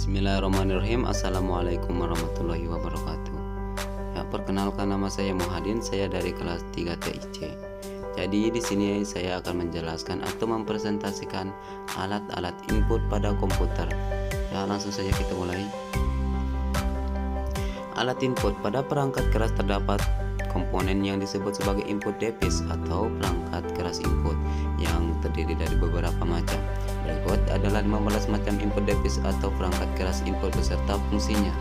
Bismillahirrahmanirrahim. Assalamualaikum warahmatullahi wabarakatuh. Ya, perkenalkan, nama saya Muhadin. Saya dari kelas 3 TIC. Jadi di sini saya akan menjelaskan atau mempresentasikan alat-alat input pada komputer. Ya, langsung saja kita mulai. Alat input pada perangkat keras terdapat komponen yang disebut sebagai input device atau perangkat keras input yang terdiri dari beberapa macam. Berikut adalah 15 macam input device atau perangkat keras input beserta fungsinya.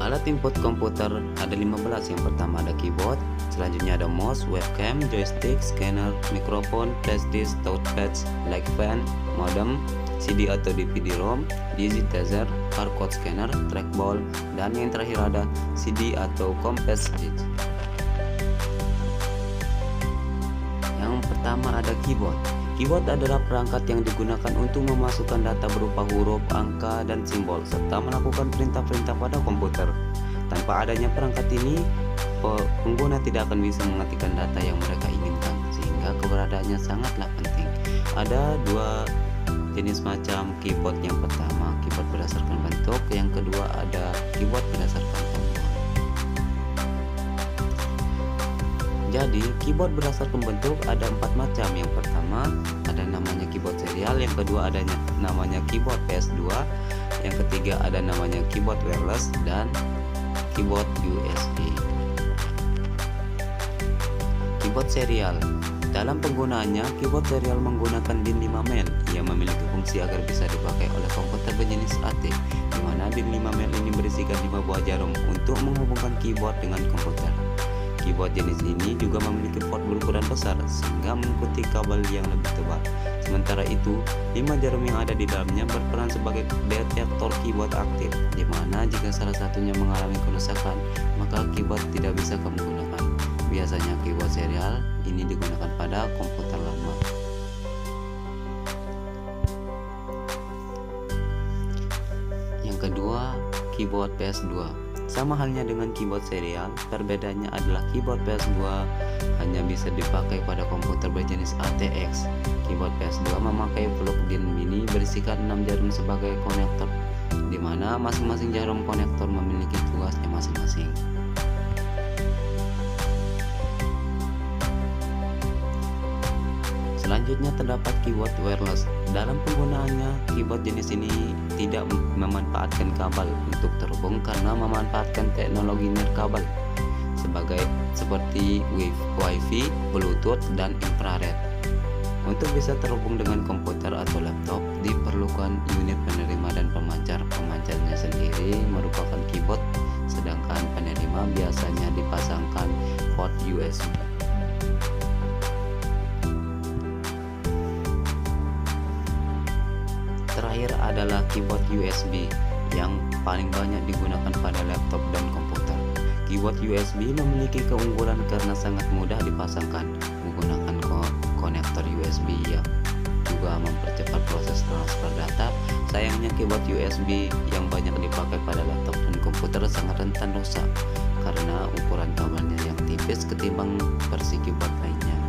Alat input komputer ada 15. Yang pertama ada keyboard, selanjutnya ada mouse, webcam, joystick, scanner, mikrofon, flash disk, touchpad, like fan, modem, CD atau DVD-ROM, digitizer, barcode scanner, trackball, dan yang terakhir ada CD atau compact disc. Yang pertama ada keyboard. Keyboard adalah perangkat yang digunakan untuk memasukkan data berupa huruf, angka, dan simbol serta melakukan perintah-perintah pada komputer. Tanpa adanya perangkat ini, pengguna tidak akan bisa mengetikkan data yang mereka inginkan, sehingga keberadaannya sangatlah penting. Ada dua jenis macam keyboard. Yang pertama keyboard berdasarkan bentuk, yang kedua ada keyboard berdasarkan tombol. Jadi keyboard berdasarkan bentuk ada 4 macam. Yang pertama ada namanya keyboard serial, yang kedua ada namanya keyboard PS2, yang ketiga ada namanya keyboard wireless, dan keyboard USB. Keyboard serial. Dalam penggunaannya, keyboard serial menggunakan DIN 5 mil yang memiliki fungsi agar bisa dipakai oleh komputer berjenis AT, di mana DIN 5 mil ini berisikan 5 buah jarum untuk menghubungkan keyboard dengan komputer. Keyboard jenis ini juga memiliki port berukuran besar sehingga mengikuti kabel yang lebih tebal. Sementara itu, 5 jarum yang ada di dalamnya berperan sebagai detektor keyboard aktif, di mana jika salah satunya mengalami kerusakan, maka keyboard tidak bisa kamu gunakan. Biasanya keyboard serial ini digunakan pada komputer lama. Yang kedua, keyboard PS2. Sama halnya dengan keyboard serial, perbedaannya adalah keyboard PS2 hanya bisa dipakai pada komputer berjenis ATX. Keyboard PS2 memakai plug DIN mini berisikan 6 jarum sebagai konektor, di mana masing-masing jarum konektor memiliki tugasnya masing-masing. Selanjutnya terdapat keyboard wireless. Dalam penggunaannya, keyboard jenis ini tidak memanfaatkan kabel untuk terhubung karena memanfaatkan teknologi nirkabel seperti Wi-Fi, Bluetooth, dan infrared. Untuk bisa terhubung dengan komputer atau laptop, diperlukan unit penerima dan pemancar. Pemancarnya sendiri merupakan keyboard, sedangkan penerima biasanya dipasangkan port USB. Terakhir adalah keyboard USB yang paling banyak digunakan pada laptop dan komputer. Keyboard USB memiliki keunggulan karena sangat mudah dipasangkan menggunakan konektor USB yang juga mempercepat proses transfer data. Sayangnya keyboard USB yang banyak dipakai pada laptop dan komputer sangat rentan rusak karena ukuran kabelnya yang tipis ketimbang versi keyboard lainnya.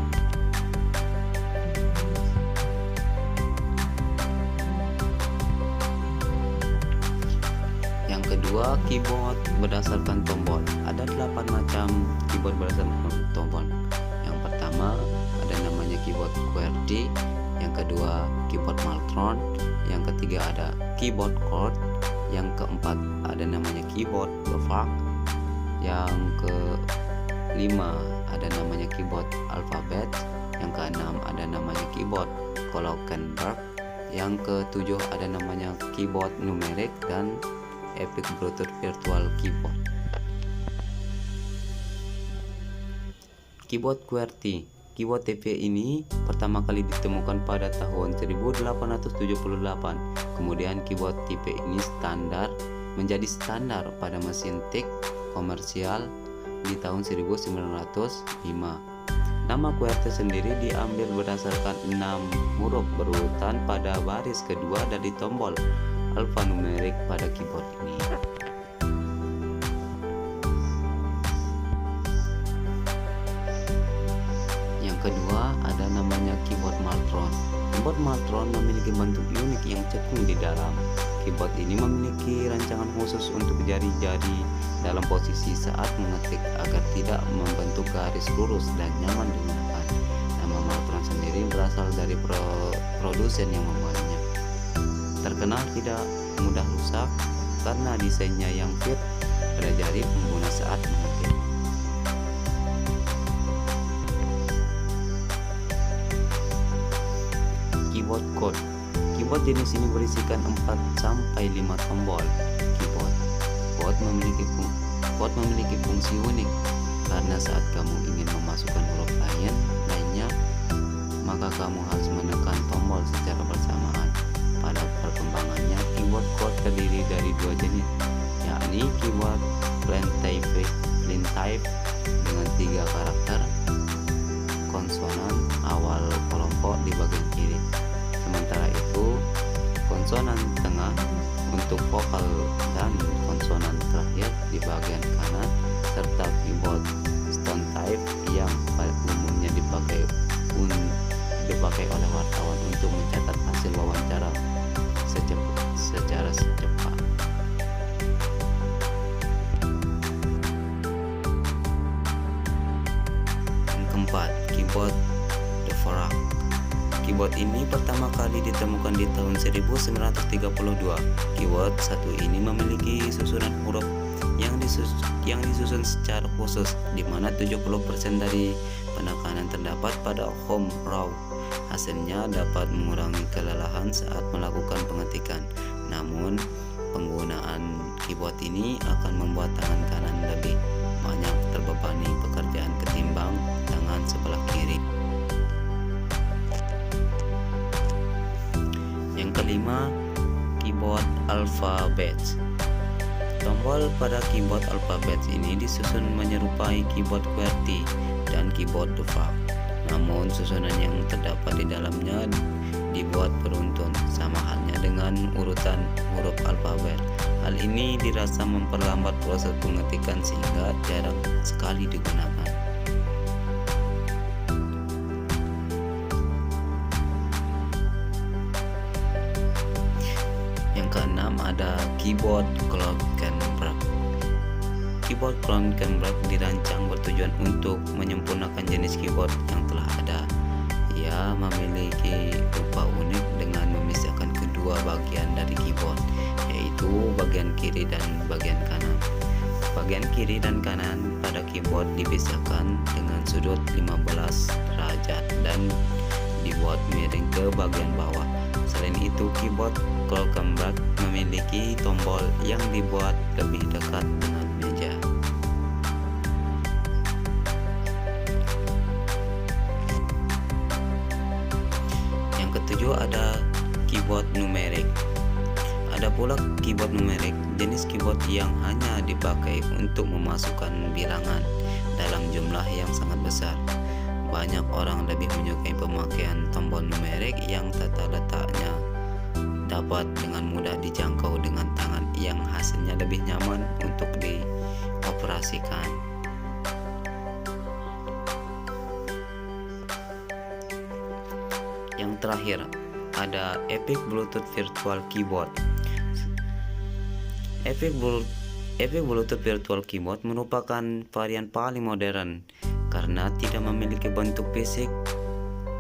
Kedua, keyboard berdasarkan tombol. Ada 8 macam keyboard berdasarkan tombol. Yang pertama ada namanya keyboard QWERTY, yang kedua keyboard Maltron, yang ketiga ada keyboard chord, yang keempat ada namanya keyboard Bavard, yang kelima ada namanya keyboard alfabet, yang keenam ada namanya keyboard Glockenberg, yang ketujuh ada namanya keyboard numerik, dan Epic Bluetooth Virtual Keyboard. Keyboard QWERTY. Keyboard TP ini pertama kali ditemukan pada tahun 1878. Kemudian keyboard tipe ini menjadi standar pada mesin tik komersial di tahun 1905. Nama QWERTY sendiri diambil berdasarkan 6 huruf berurutan pada baris kedua dari tombol alfanumerik pada keyboard ini. Yang kedua ada namanya keyboard Maltron. Keyboard Maltron memiliki bentuk unik yang cekung di dalam. Keyboard ini memiliki rancangan khusus untuk jari-jari dalam posisi saat mengetik agar tidak membentuk garis lurus dan nyaman digunakan. Nama Maltron sendiri berasal dari produsen yang membuatnya. Terkenal tidak mudah rusak karena desainnya yang fit pada jari pengguna saat mengetik. Keyboard Code. Keyboard jenis ini berisikan 4-5 tombol. Keyboard Code memiliki fungsi unik karena saat kamu ingin memasukkan huruf lainnya, maka kamu harus menekan tombol secara bersamaan. Pada perkembangannya, keyboard code terdiri dari dua jenis, yakni keyboard plain type dengan 3 karakter konsonan awal kelompok di bagian kiri. Sementara itu, konsonan tengah untuk vokal dan konsonan terakhir di bagian kanan, serta keyboard stone type yang pada umumnya dipakai oleh wartawan untuk mencatat hasil wawancara secara cepat. Yang keempat, keyboard Dvorak. Keyboard ini pertama kali ditemukan di tahun 1932. Keyboard satu ini memiliki susunan huruf yang disusun secara khusus, di mana 70% dari penekanan terdapat pada home row. Hasilnya dapat mengurangi kelelahan saat melakukan pengetikan. Namun, penggunaan keyboard ini akan membuat tangan kanan lebih banyak terbebani pekerjaan ketimbang tangan sebelah kiri. Yang kelima, keyboard alphabet. Tombol pada keyboard alphabet ini disusun menyerupai keyboard QWERTY dan keyboard Dvorak. Namun susunan yang terdapat di dalamnya dibuat beruntun, sama halnya dengan urutan huruf alfabet. Hal ini dirasa memperlambat proses pengetikan sehingga jarang sekali digunakan. Yang keenam ada keyboard Kloppenburg. Keyboard Kloppenburg dirancang bertujuan untuk menyempurnakan jenis keyboard yang telah ada. Ia memiliki rupa unik dengan memisahkan kedua bagian dari keyboard, yaitu bagian kiri dan bagian kanan. Bagian kiri dan kanan pada keyboard dipisahkan dengan sudut 15 derajat dan dibuat miring ke bagian bawah. Selain itu, keyboard Kloppenburg memiliki tombol yang dibuat lebih dekat dengan meja. Yang ketujuh ada keyboard numerik. Ada pula keyboard numerik, jenis keyboard yang hanya dipakai untuk memasukkan bilangan dalam jumlah yang sangat besar. Banyak orang lebih menyukai pemakaian tombol numerik yang tata letaknya dapat dengan mudah dijangkau dengan tangan, yang hasilnya lebih nyaman untuk dioperasikan. Yang terakhir ada Epic Bluetooth Virtual Keyboard. Epic Bluetooth Virtual Keyboard merupakan varian paling modern karena tidak memiliki bentuk fisik,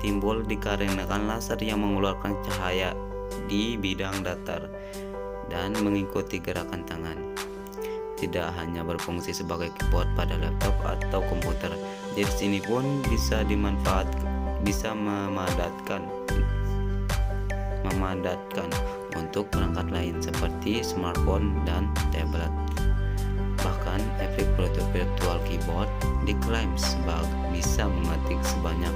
timbul dikarenakan laser yang mengeluarkan cahaya di bidang datar dan mengikuti gerakan tangan. Tidak hanya berfungsi sebagai keyboard pada laptop atau komputer, jenis ini pun bisa memadatkan untuk perangkat lain seperti smartphone dan tablet. Bahkan Epic Bluetooth Virtual Keyboard diklaim bisa mengetik sebanyak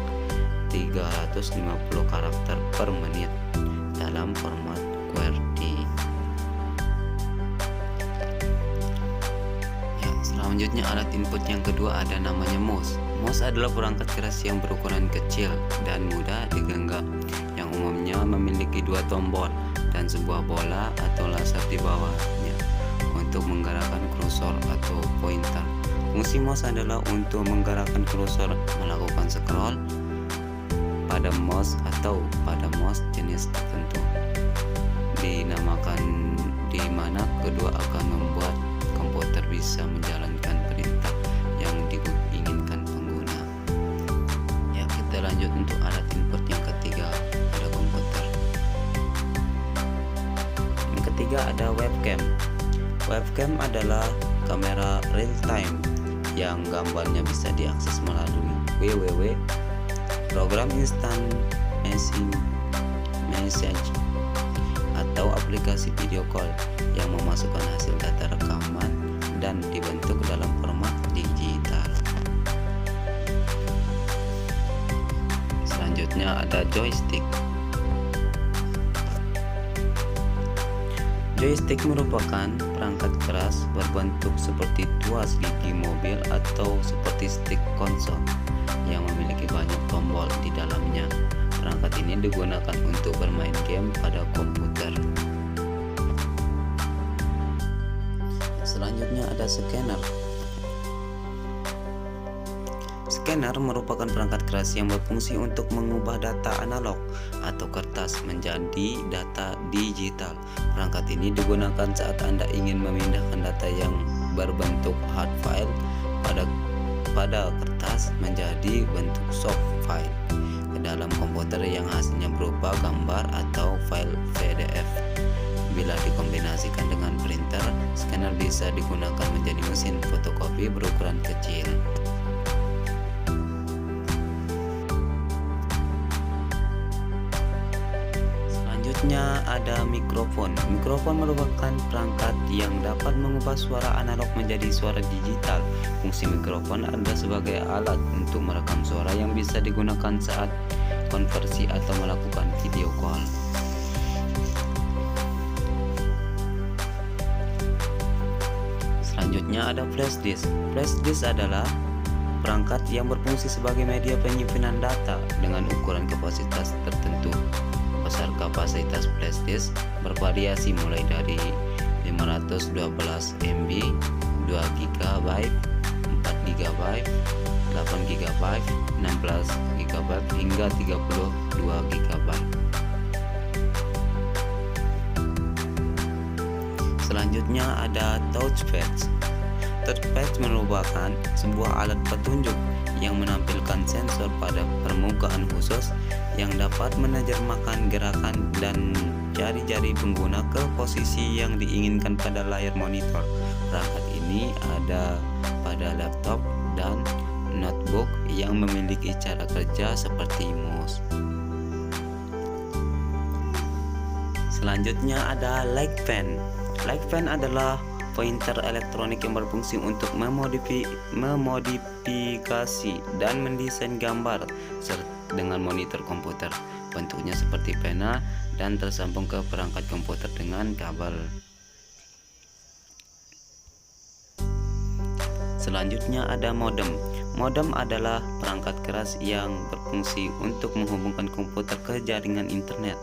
350 karakter per menit dalam format QWERTY. Ya, selanjutnya alat input yang kedua ada namanya mouse. Mouse adalah perangkat keras yang berukuran kecil dan mudah digenggam, yang umumnya memiliki 2 tombol dan sebuah bola atau laser di bawahnya untuk menggerakkan kursor atau pointer. Fungsi mouse adalah untuk menggerakkan kursor, melakukan scroll, pada mouse atau pada mouse jenis tertentu. Dinamakan di mana kedua akan membuat komputer bisa menjalankan perintah yang diinginkan pengguna. Ya, kita lanjut untuk alat input yang ketiga pada komputer. Yang ketiga ada webcam. Webcam adalah kamera real time yang gambarnya bisa diakses melalui www program instant message atau aplikasi video call yang memasukkan hasil data rekaman dan dibentuk dalam format digital. Selanjutnya ada joystick. Joystick merupakan perangkat keras berbentuk seperti tuas gigi mobil atau seperti stick konsol yang memiliki banyak tombol di dalamnya. Perangkat ini digunakan untuk bermain game pada komputer. Selanjutnya ada scanner. Scanner merupakan perangkat keras yang berfungsi untuk mengubah data analog atau kertas menjadi data digital. Perangkat ini digunakan saat Anda ingin memindahkan data yang berbentuk hard file pada kertas menjadi bentuk soft file ke dalam komputer yang hasilnya berupa gambar atau file PDF. Bila dikombinasikan dengan printer, scanner bisa digunakan menjadi mesin fotokopi berukuran kecil. Selanjutnya ada mikrofon. Mikrofon merupakan perangkat yang dapat mengubah suara analog menjadi suara digital. Fungsi mikrofon adalah sebagai alat untuk merekam suara yang bisa digunakan saat konversi atau melakukan video call. Selanjutnya ada flash disk. Flash disk adalah perangkat yang berfungsi sebagai media penyimpanan data dengan ukuran kapasitas tertentu. Besar kapasitas flash disk bervariasi mulai dari 512 MB, 2 GB, 4 GB, 8 GB, 16 GB hingga 32 GB. Selanjutnya ada touchpad. Touchpad merupakan sebuah alat petunjuk yang menampilkan sensor pada permukaan khusus yang dapat menerjemahkan gerakan dan jari-jari pengguna ke posisi yang diinginkan pada layar monitor. Perangkat ini ada pada laptop dan notebook yang memiliki cara kerja seperti mouse. Selanjutnya ada light pen. Light pen adalah pointer elektronik yang berfungsi untuk memodifikasi dan mendesain gambar dengan monitor komputer. Bentuknya seperti pena dan tersambung ke perangkat komputer dengan kabel. Selanjutnya ada modem. Modem adalah perangkat keras yang berfungsi untuk menghubungkan komputer ke jaringan internet.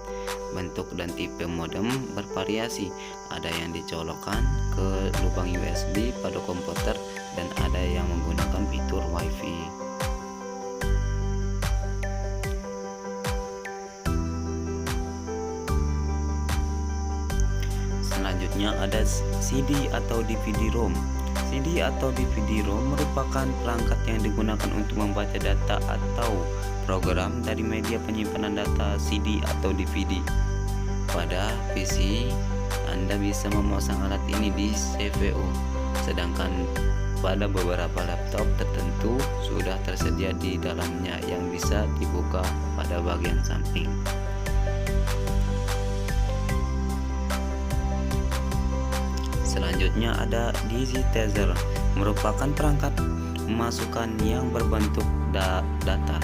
Bentuk dan tipe modem bervariasi. Ada yang dicolokkan ke lubang USB pada komputer dan ada yang menggunakan fitur Wi-Fi. Selanjutnya ada CD atau DVD-ROM. CD atau DVD-ROM merupakan perangkat yang digunakan untuk membaca data atau program dari media penyimpanan data CD atau DVD. Pada PC, Anda bisa memasang alat ini di CPU, sedangkan pada beberapa laptop tertentu sudah tersedia di dalamnya yang bisa dibuka pada bagian samping. Selanjutnya ada digitizer, merupakan perangkat memasukkan yang berbentuk data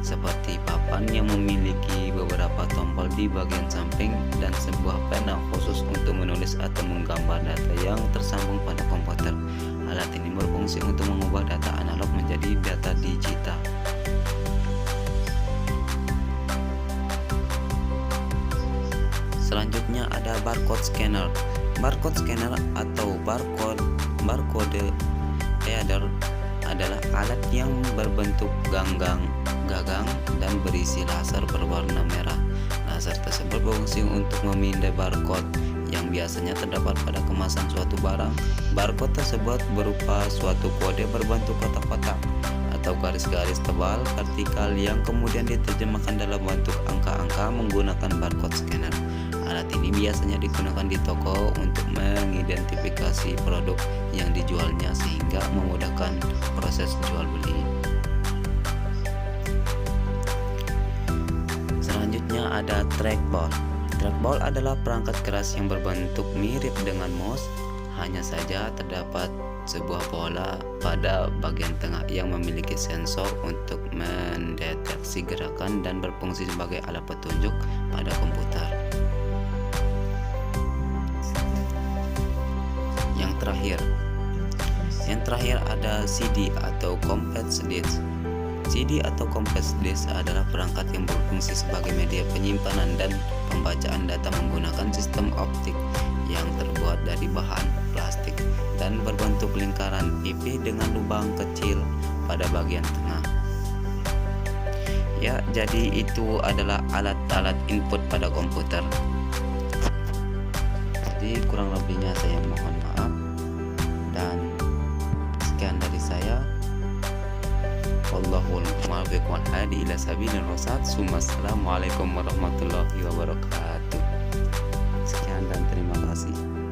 seperti papan yang memiliki beberapa tombol di bagian samping dan sebuah pena khusus untuk menulis atau menggambar data yang tersambung pada komputer. Alat ini berfungsi untuk mengubah data analog menjadi data digital. Selanjutnya ada barcode scanner. Barcode scanner atau barcode reader adalah alat yang berbentuk ganggang gagang dan berisi laser berwarna merah. Laser tersebut berfungsi untuk memindai barcode yang biasanya terdapat pada kemasan suatu barang. Barcode tersebut berupa suatu kode berbentuk kotak-kotak atau garis-garis tebal vertikal yang kemudian diterjemahkan dalam bentuk angka-angka menggunakan barcode scanner. Alat ini biasanya digunakan di toko untuk mengidentifikasi produk yang dijualnya sehingga memudahkan proses jual beli. Selanjutnya ada trackball. Trackball adalah perangkat keras yang berbentuk mirip dengan mouse, hanya saja terdapat sebuah bola pada bagian tengah yang memiliki sensor untuk mendeteksi gerakan dan berfungsi sebagai alat petunjuk pada komputer. Yang terakhir ada CD atau compact disc. CD atau compact disc adalah perangkat yang berfungsi sebagai media penyimpanan dan pembacaan data menggunakan sistem optik yang terbuat dari bahan plastik dan berbentuk lingkaran pipih dengan lubang kecil pada bagian tengah. Ya, jadi itu adalah alat-alat input pada komputer. Jadi kurang lebihnya saya mohon maaf, dan sekian dari saya. Wallahul muwaffiq wal hadi ila sabilir rasyad. Assalamualaikum warahmatullahi wabarakatuh. Sekian dan terima kasih.